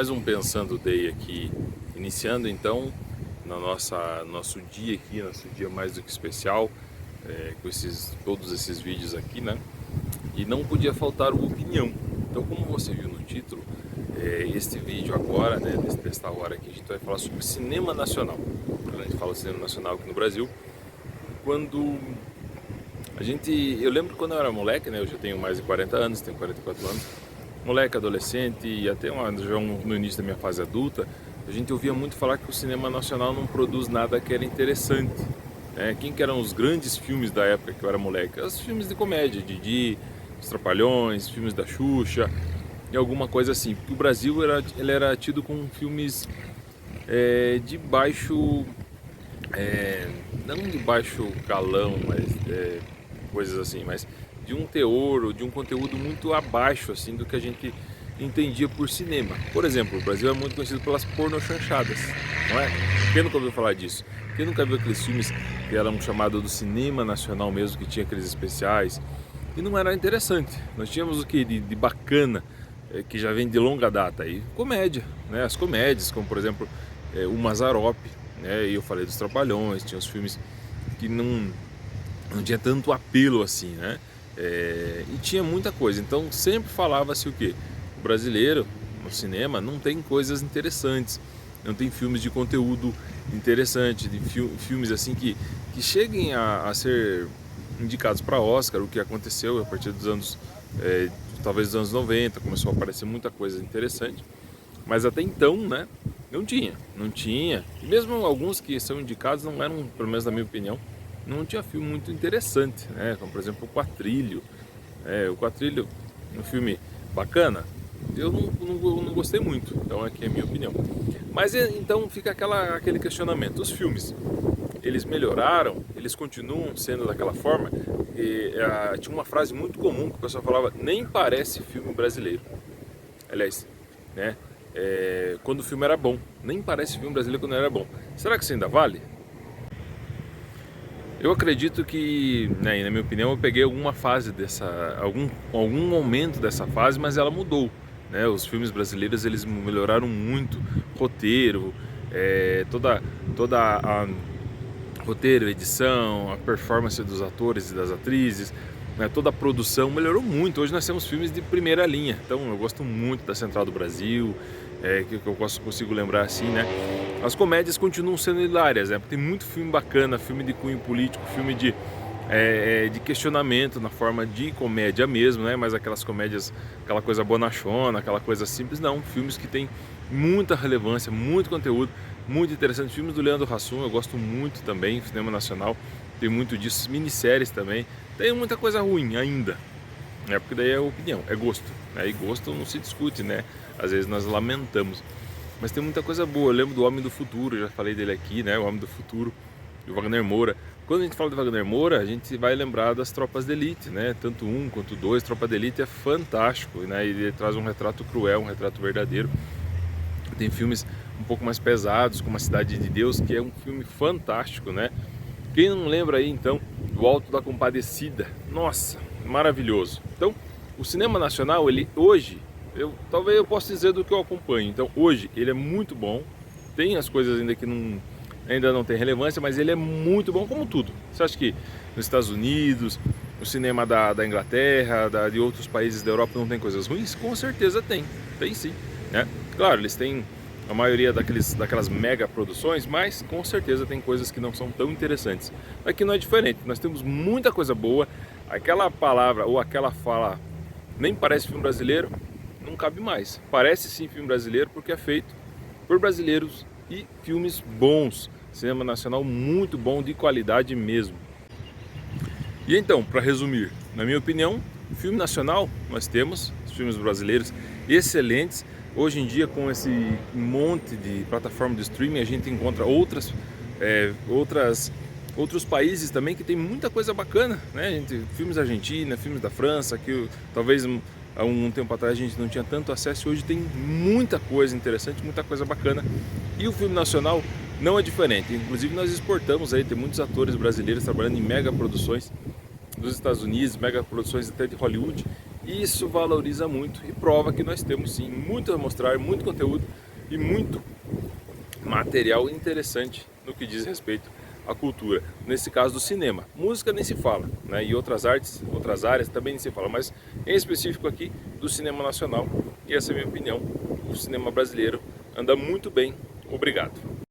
Mais um Pensando Day aqui, iniciando então no nosso dia aqui, nosso dia mais do que especial, com todos esses vídeos aqui, né? E não podia faltar o opinião. Então, como você viu no título, este vídeo agora, né, desta hora aqui, a gente vai falar sobre cinema nacional. Quando a gente fala cinema nacional aqui no Brasil, quando eu lembro quando eu era moleque, né? Eu já tenho mais de 40 anos, tenho 44 anos. Moleque, adolescente e até no início da minha fase adulta, a gente ouvia muito falar que o cinema nacional não produz nada que era interessante. Quem que eram os grandes filmes da época que eu era moleque? Os filmes de comédia, Didi, Os Trapalhões, filmes da Xuxa e alguma coisa assim. Porque o Brasil ele era tido com filmes de baixo, não de baixo calão, mas coisas assim, mas de um teor ou de um conteúdo muito abaixo assim do que a gente entendia por cinema. Por exemplo, o Brasil é muito conhecido pelas pornochanchadas, não é? Quem nunca ouviu falar disso? Quem nunca viu aqueles filmes que eram chamados do cinema nacional mesmo, que tinha aqueles especiais e não era interessante? Nós tínhamos o que de bacana, que já vem de longa data aí, comédia, né? As comédias, como por exemplo o Mazzaropi, né? E eu falei dos Trapalhões, tinha os filmes que não tinha tanto apelo assim, né? E tinha muita coisa, então sempre falava-se o quê? O brasileiro no cinema não tem coisas interessantes, não tem filmes de conteúdo interessante, de filmes assim que cheguem a ser indicados para Oscar, o que aconteceu a partir dos anos, talvez dos anos 90, começou a aparecer muita coisa interessante, mas até então, né, não tinha, e mesmo alguns que são indicados não eram, pelo menos na minha opinião, não tinha filme muito interessante, né? Como por exemplo o Quatrilho. O Quatrilho, um filme bacana, eu não gostei muito, então aqui é a minha opinião. Mas então fica aquele questionamento: os filmes, eles melhoraram, eles continuam sendo daquela forma? Tinha uma frase muito comum que o pessoal falava: nem parece filme brasileiro. Aliás, né? Quando o filme era bom, nem parece filme brasileiro quando era bom. Será que isso ainda vale? Eu acredito que, né, na minha opinião, eu peguei alguma fase algum momento dessa fase, mas ela mudou, né? Os filmes brasileiros, eles melhoraram muito, roteiro, toda a roteiro, edição, a performance dos atores e das atrizes, né, toda a produção melhorou muito. Hoje nós temos filmes de primeira linha, então eu gosto muito da Central do Brasil, que eu consigo lembrar assim, né? As comédias continuam sendo hilárias, né? Tem muito filme bacana, filme de cunho político, filme de questionamento na forma de comédia mesmo, né? Mas aquelas comédias, aquela coisa bonachona, aquela coisa simples, não. Filmes que tem muita relevância, muito conteúdo, muito interessante. Filmes do Leandro Hassum eu gosto muito também, cinema nacional, tem muito disso. Minisséries também, tem muita coisa ruim ainda, né? Porque daí é opinião, é gosto, né? E gosto não se discute, né? Às vezes nós lamentamos, mas tem muita coisa boa. Eu lembro do Homem do Futuro, já falei dele aqui, né? O Homem do Futuro, do Wagner Moura. Quando a gente fala de Wagner Moura, a gente vai lembrar das Tropas de Elite, né? Tanto um quanto dois. Tropa de Elite é fantástico, né? Ele traz um retrato cruel, um retrato verdadeiro. Tem filmes um pouco mais pesados, como A Cidade de Deus, que é um filme fantástico, né? Quem não lembra aí, então, do Alto da Compadecida? Nossa, maravilhoso. Então, o cinema nacional, ele hoje, talvez eu possa dizer do que eu acompanho. Então, hoje, ele é muito bom. Tem as coisas ainda que ainda não tem relevância, mas ele é muito bom como tudo. Você acha que nos Estados Unidos, o cinema da Inglaterra, de outros países da Europa não tem coisas ruins? Com certeza tem sim, né? Claro, eles têm a maioria daquelas mega produções, mas com certeza tem coisas que não são tão interessantes. Aqui não é diferente, nós temos muita coisa boa. Aquela palavra ou aquela fala, nem parece filme brasileiro, não cabe mais. Parece sim filme brasileiro porque é feito por brasileiros e filmes bons. Cinema nacional muito bom, de qualidade mesmo. E então, para resumir, na minha opinião, filme nacional, nós temos os filmes brasileiros excelentes. Hoje em dia, com esse monte de plataforma de streaming, a gente encontra outros países também que tem muita coisa bacana, né? Filmes da Argentina, filmes da França, que talvez há um tempo atrás a gente não tinha tanto acesso. Hoje tem muita coisa interessante, muita coisa bacana. E o filme nacional não é diferente. Inclusive nós exportamos aí, tem muitos atores brasileiros trabalhando em mega produções dos Estados Unidos, mega produções até de Hollywood, Isso valoriza muito e prova que nós temos sim muito a mostrar, muito conteúdo e muito material interessante no que diz respeito à cultura. Nesse caso do cinema, música nem se fala, né? E outras artes, outras áreas também nem se fala, mas em específico aqui do cinema nacional, e essa é a minha opinião, o cinema brasileiro anda muito bem. Obrigado.